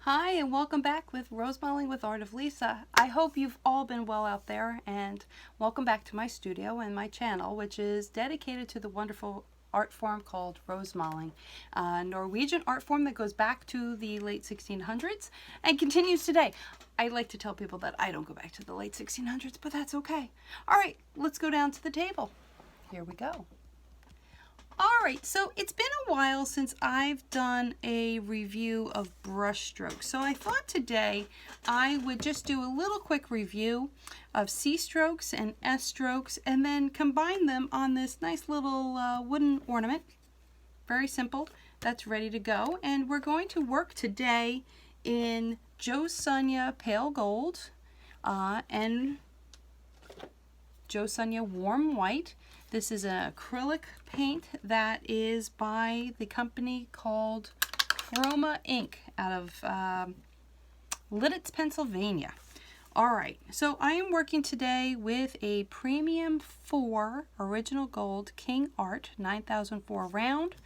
Hi, and welcome back with Rosemaling with Art of Lise. I hope you've all been well out there, and welcome back to my studio and my channel, which is dedicated to the wonderful art form called Rosemaling, a Norwegian art form that goes back to the late 1600s and continues today. I like to tell people that I don't go back to the late 1600s, but that's okay. All right, let's go down to the table. Here we go. Alright, so it's been a while since I've done a review of brush strokes. So I thought today I would just do a little quick review of C strokes and S strokes and then combine them on this nice little wooden ornament. Very simple. That's ready to go. And we're going to work today in Jo Sonja Pale Gold and Jo Sonja Warm White. This is an acrylic paint that is by the company called Chroma Inc. out of Lidditz, Pennsylvania. All right, so I am working today with a Premium 4 Original Gold Kingart 9004 round.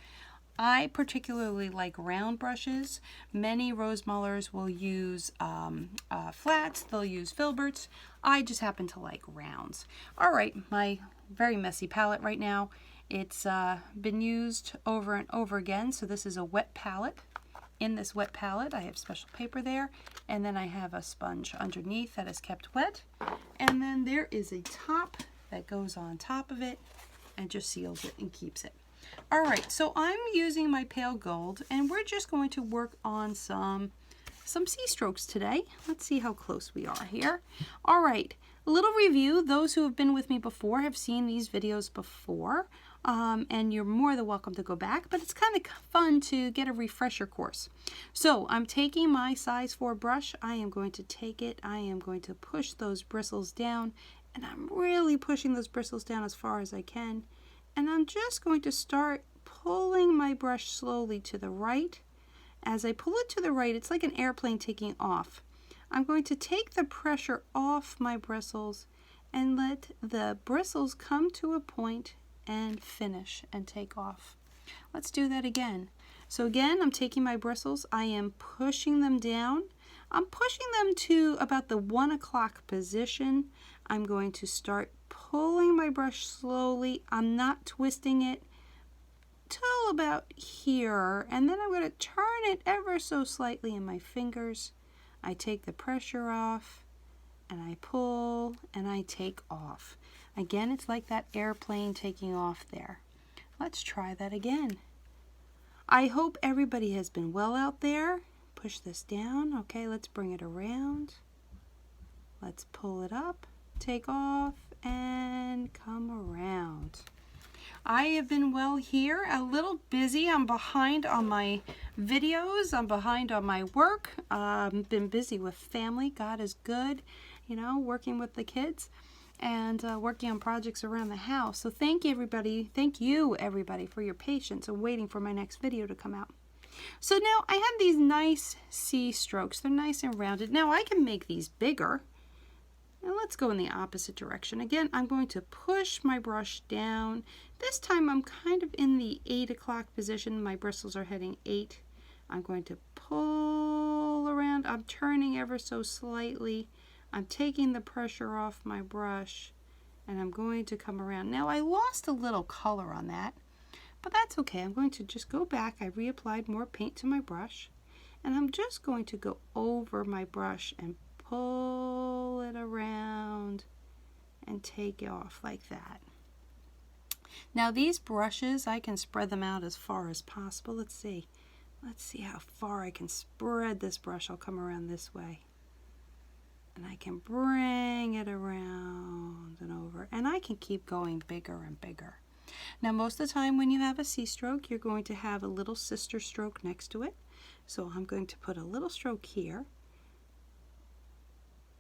I particularly like round brushes. Many Rosemalers will use flats, they'll use filberts. I just happen to like rounds. All right, my very messy palette right now. It's been used over and over again, so this is a wet palette. In this wet palette, I have special paper there, and then I have a sponge underneath that is kept wet. And then there is a top that goes on top of it and just seals it and keeps it. All right, so I'm using my pale gold, and we're just going to work on some C strokes today. Let's see how close we are here. All right, a little review. Those who have been with me before have seen these videos before, and you're more than welcome to go back, but it's kind of fun to get a refresher course. So I'm taking my size 4 brush. I am going to take it. I am going to push those bristles down, and I'm really pushing those bristles down as far as I can. And I'm just going to start pulling my brush slowly to the right. As I pull it to the right, it's like an airplane taking off. I'm going to take the pressure off my bristles and let the bristles come to a point and finish and take off. Let's do that again. So again, I'm taking my bristles, I am pushing them down. I'm pushing them to about the 1 o'clock position. I'm going to start pulling my brush slowly. I'm not twisting it till about here, and then I'm going to turn it ever so slightly in my fingers. I take the pressure off, and I pull, and I take off. Again, it's like that airplane taking off there. Let's try that again. I hope everybody has been well out there. Push this down. Okay, let's bring it around. Let's pull it up, take off, and come around. I have been well here, a little busy. I'm behind on my videos. I'm behind on my work. Been busy with family. God is good, you know, working with the kids and working on projects around the house. So thank you everybody for your patience and waiting for my next video to come out. So now I have these nice C strokes. They're nice and rounded. Now I can make these bigger. Now let's go in the opposite direction. Again, I'm going to push my brush down. This time I'm kind of in the 8 o'clock position. My bristles are heading 8. I'm going to pull around. I'm turning ever so slightly. I'm taking the pressure off my brush, and I'm going to come around. Now I lost a little color on that, but that's okay. I'm going to just go back. I reapplied more paint to my brush, and I'm just going to go over my brush and pull it around and take it off like that. Now these brushes, I can spread them out as far as possible. Let's see how far I can spread this brush. I'll come around this way, and I can bring it around and over, and I can keep going bigger and bigger. Now most of the time when you have a C stroke, you're going to have a little sister stroke next to it. So I'm going to put a little stroke here.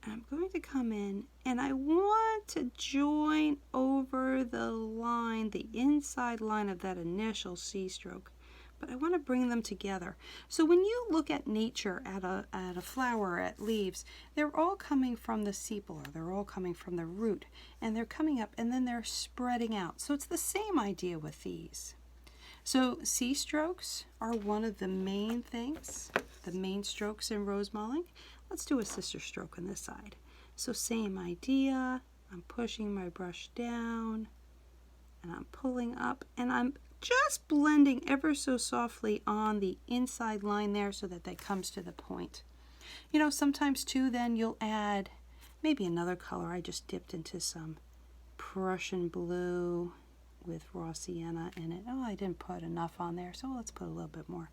I'm going to come in, and I want to join over the line, the inside line of that initial C stroke, but I want to bring them together. So when you look at nature, at a flower, at leaves, they're all coming from the sepal, they're all coming from the root, and they're coming up and then they're spreading out. So it's the same idea with these. So C strokes are one of the main things, the main strokes in Rosemaling. Let's do a sister stroke on this side. So same idea, I'm pushing my brush down and I'm pulling up and I'm just blending ever so softly on the inside line there so that that comes to the point. You know, sometimes too then you'll add maybe another color. I just dipped into some Prussian blue with raw sienna in it. Oh, I didn't put enough on there, so let's put a little bit more.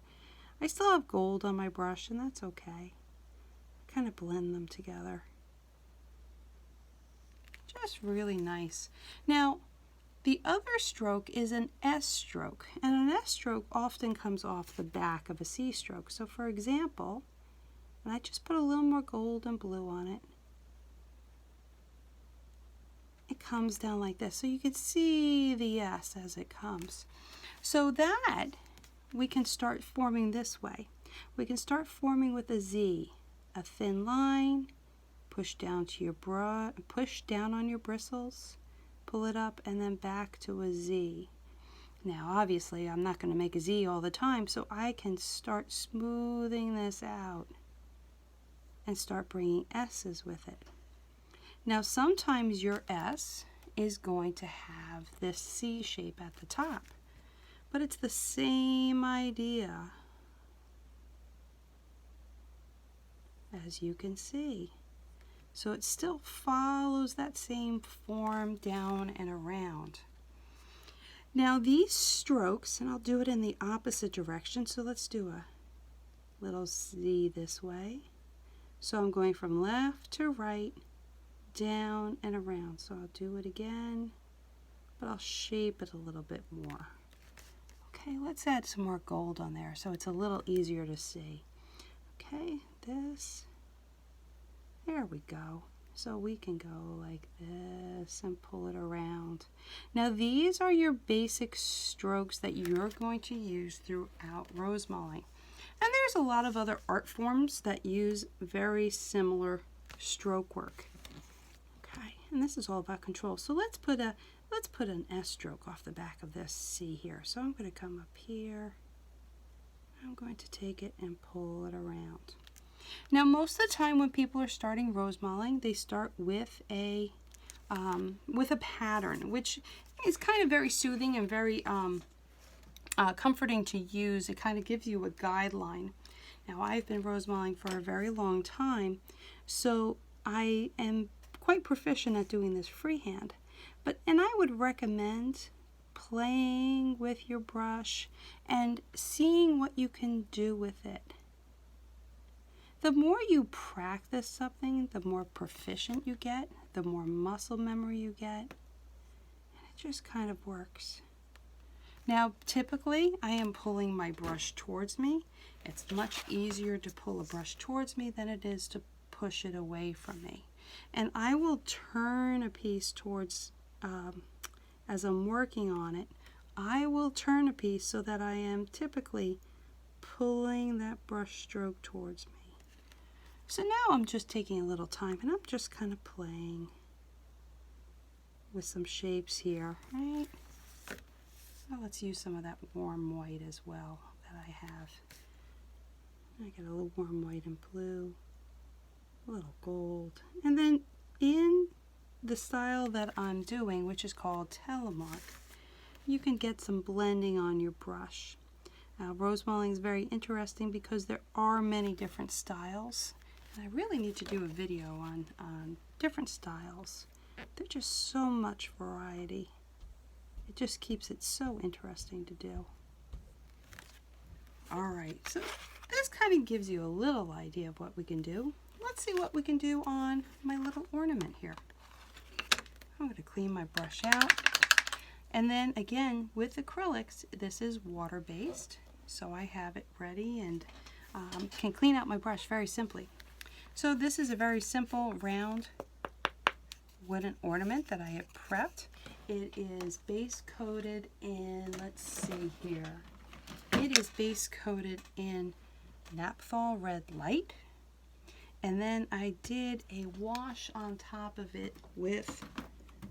I still have gold on my brush, and that's okay. Kind of blend them together. Just really nice. Now, the other stroke is an S stroke, and an S stroke often comes off the back of a C stroke. So for example, and I just put a little more gold and blue on it, it comes down like this. So you can see the S as it comes. So that we can start forming this way. We can start forming with a Z, a thin line, push down to your brush, push down on your bristles, pull it up, and then back to a Z. Now obviously I'm not going to make a Z all the time, so I can start smoothing this out and start bringing S's with it. Now sometimes your S is going to have this C shape at the top, but it's the same idea, as you can see. So it still follows that same form down and around. Now these strokes, and I'll do it in the opposite direction, so let's do a little Z this way. So I'm going from left to right, down and around. So I'll do it again, but I'll shape it a little bit more. Okay, let's add some more gold on there so it's a little easier to see. Okay, this, there we go. So we can go like this and pull it around. Now these are your basic strokes that you're going to use throughout Rosemaling. And there's a lot of other art forms that use very similar stroke work. Okay, and this is all about control. So let's put an S stroke off the back of this C here. So I'm going to come up here. I'm going to take it and pull it around. Now most of the time when people are starting Rosemaling, they start with a pattern, which is kind of very soothing and very comforting to use. It kind of gives you a guideline. Now I've been Rosemaling for a very long time, so I am quite proficient at doing this freehand. And I would recommend playing with your brush and seeing what you can do with it. The more you practice something, the more proficient you get, the more muscle memory you get, and it just kind of works. Now, typically, I am pulling my brush towards me. It's much easier to pull a brush towards me than it is to push it away from me. And I will turn a piece towards, as I'm working on it, I will turn a piece so that I am typically pulling that brush stroke towards me. So now I'm just taking a little time and I'm just kind of playing with some shapes here, right? Now let's use some of that warm white as well that I have. I get a little warm white and blue, a little gold, and then in the style that I'm doing, which is called telemark, you can get some blending on your brush. Rosemaling is very interesting because there are many different styles. And I really need to do a video on different styles. There's just so much variety. It just keeps it so interesting to do. Alright, so this kind of gives you a little idea of what we can do. Let's see what we can do on my little ornament here. I'm going to clean my brush out. And then again, with acrylics, this is water-based. So I have it ready and can clean out my brush very simply. So this is a very simple round wooden ornament that I have prepped. It is base coated in, let's see here, it is base coated in Naphthol Red Light. And then I did a wash on top of it with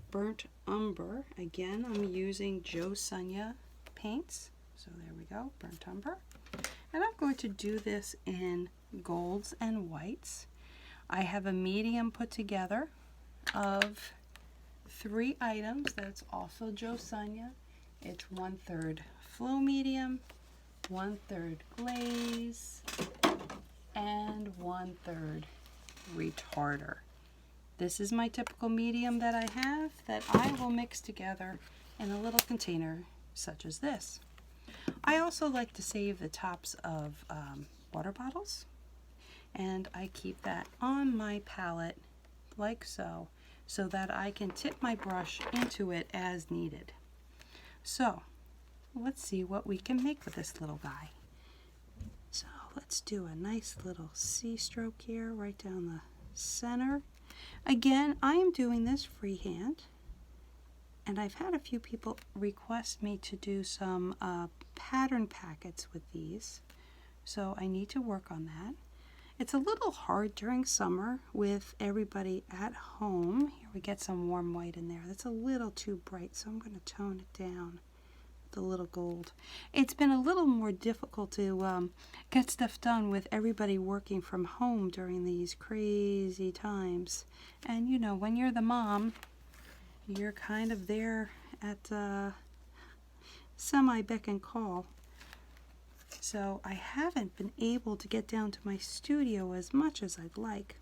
burnt umber. Again, I'm using Jo Sonja Paints. So there we go, burnt umber. And I'm going to do this in golds and whites. I have a medium put together of 3 items. That's also Jo Sonja. It's 1/3 flow medium, 1/3 glaze, and 1/3 retarder. This is my typical medium that I have that I will mix together in a little container such as this. I also like to save the tops of water bottles, and I keep that on my palette like so, so that I can tip my brush into it as needed. So let's see what we can make with this little guy. So let's do a nice little C stroke here right down the center. Again, I am doing this freehand, and I've had a few people request me to do some pattern packets with these, so I need to work on that. It's a little hard during summer with everybody at home. Here we get some warm white in there. That's a little too bright, so I'm going to tone it down with a little gold. It's been a little more difficult to get stuff done with everybody working from home during these crazy times. And you know, when you're the mom, you're kind of there at semi beck and call. So I haven't been able to get down to my studio as much as I'd like.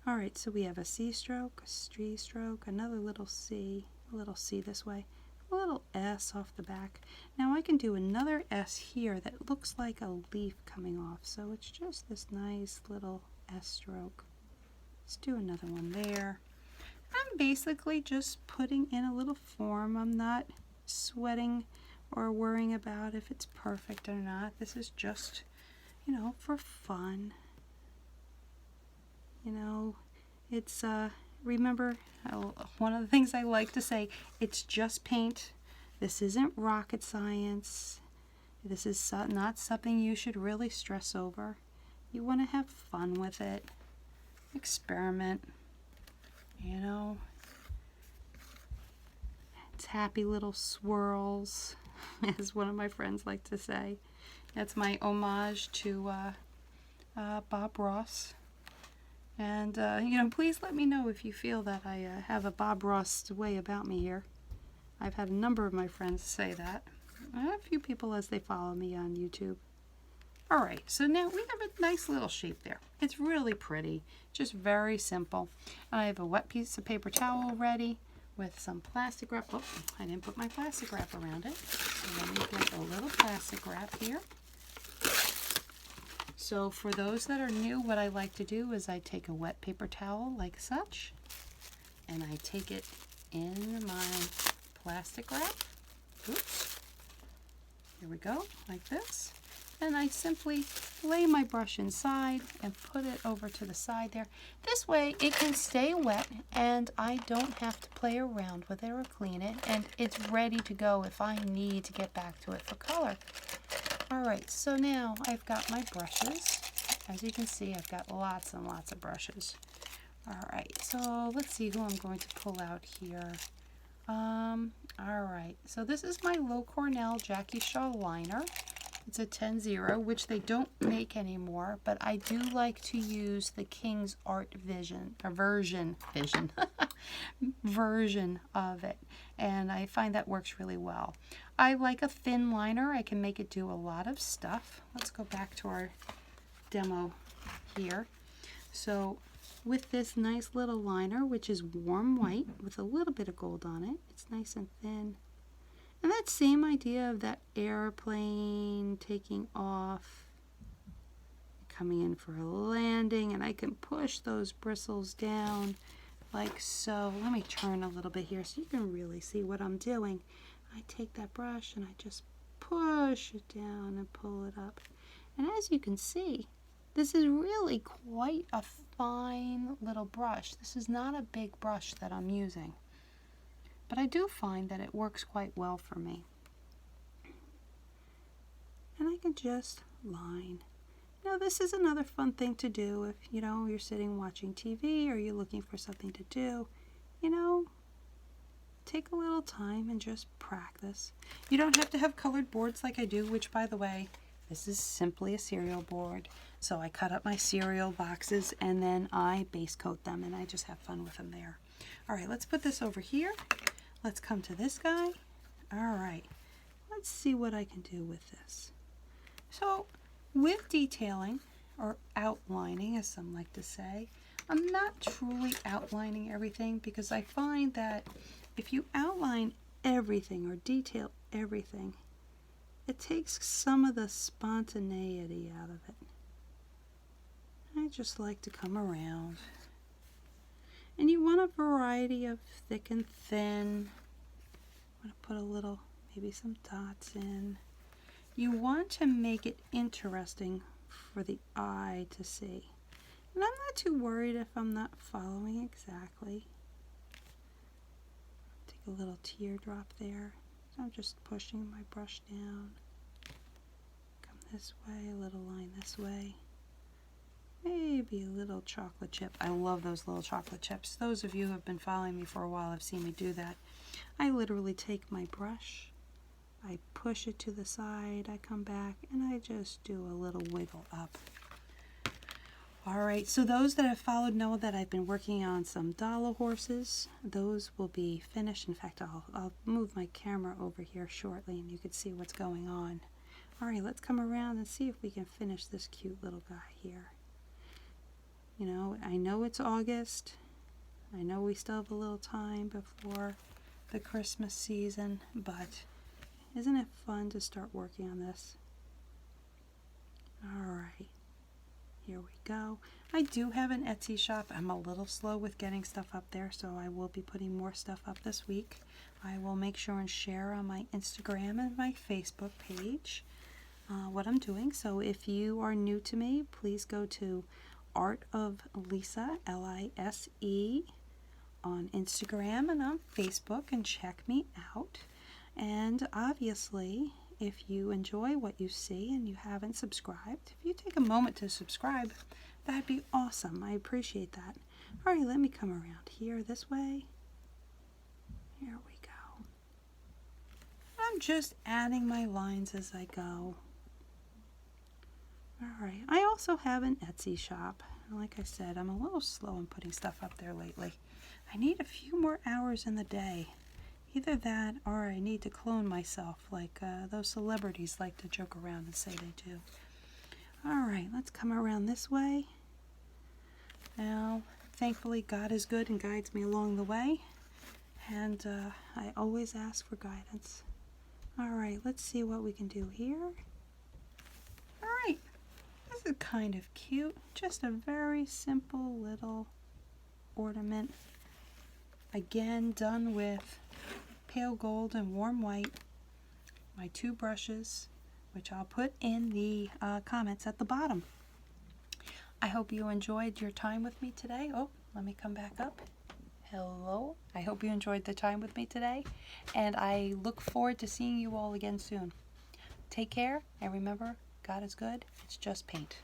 Alright, so we have a C stroke, a C stroke, another little C this way, a little S off the back. Now I can do another S here that looks like a leaf coming off, so it's just this nice little S stroke. Let's do another one there. I'm basically just putting in a little form. I'm not sweating or worrying about if it's perfect or not. This is just, you know, for fun. You know, it's, remember, one of the things I like to say, it's just paint. This isn't rocket science. This is not something you should really stress over. You want to have fun with it. Experiment. You know, it's happy little swirls, as one of my friends like to say. That's my homage to Bob Ross. And, you know, please let me know if you feel that I have a Bob Ross way about me here. I've had a number of my friends say that. A few people as they follow me on YouTube. Alright, so now we have a nice little shape there. It's really pretty, just very simple. I have a wet piece of paper towel ready with some plastic wrap. Oh, I didn't put my plastic wrap around it. So let me get a little plastic wrap here. So for those that are new, what I like to do is I take a wet paper towel like such, and I take it in my plastic wrap. Oops. Here we go, like this. And I simply lay my brush inside and put it over to the side there. This way it can stay wet and I don't have to play around with it or clean it, and it's ready to go if I need to get back to it for color. Alright, so now I've got my brushes. As you can see, I've got lots and lots of brushes. Alright, so let's see who I'm going to pull out here. Alright, so this is my Low Cornell Jackie Shaw liner. It's a 10-0, which they don't make anymore, but I do like to use the King's Art version of it, and I find that works really well. I like a thin liner. I can make it do a lot of stuff. Let's go back to our demo here. So with this nice little liner, which is warm white with a little bit of gold on it, it's nice and thin. And that same idea of that airplane taking off, coming in for a landing, and I can push those bristles down like so. Let me turn a little bit here so you can really see what I'm doing. I take that brush and I just push it down and pull it up. And as you can see, this is really quite a fine little brush. This is not a big brush that I'm using, but I do find that it works quite well for me. And I can just line. Now this is another fun thing to do if, you know, you're sitting watching TV or you're looking for something to do. You know, take a little time and just practice. You don't have to have colored boards like I do, which, by the way, this is simply a cereal board. So I cut up my cereal boxes and then I base coat them, and I just have fun with them there. All right, let's put this over here. Let's come to this guy. All right, let's see what I can do with this. So with detailing, or outlining as some like to say, I'm not truly outlining everything, because I find that if you outline everything or detail everything, it takes some of the spontaneity out of it. I just like to come around. And you want a variety of thick and thin. I'm going to put a little, maybe some dots in. You want to make it interesting for the eye to see. And I'm not too worried if I'm not following exactly. Take a little teardrop there. So I'm just pushing my brush down. Come this way, a little line this way. Maybe a little chocolate chip. I love those little chocolate chips. Those of you who have been following me for a while have seen me do that. I literally take my brush, I push it to the side, I come back, and I just do a little wiggle up. Alright, so those that have followed know that I've been working on some dollar horses. Those will be finished. In fact, I'll move my camera over here shortly and you can see what's going on. Alright, let's come around and see if we can finish this cute little guy here. You know, I know it's August. I know we still have a little time before the Christmas season, but isn't it fun to start working on this? Alright, here we go. I do have an Etsy shop. I'm a little slow with getting stuff up there, so I will be putting more stuff up this week. I will make sure and share on my Instagram and my Facebook page what I'm doing. So if you are new to me, please go to Art of Lise, L-I-S-E, on Instagram and on Facebook and check me out. And obviously, if you enjoy what you see and you haven't subscribed, if you take a moment to subscribe, that'd be awesome. I appreciate that. All right, let me come around here this way. Here we go. I'm just adding my lines as I go. Alright, I also have an Etsy shop. Like I said, I'm a little slow in putting stuff up there lately. I need a few more hours in the day. Either that or I need to clone myself like those celebrities like to joke around and say they do. Alright, let's come around this way. Now, thankfully God is good and guides me along the way. And I always ask for guidance. Alright, let's see what we can do here. Alright. This is kind of cute, just a very simple little ornament. Again, done with pale gold and warm white. My two brushes, which I'll put in the comments at the bottom. I hope you enjoyed your time with me today. Oh, let me come back up. Hello. I hope you enjoyed the time with me today, and I look forward to seeing you all again soon. Take care, and remember, God is good. It's just paint.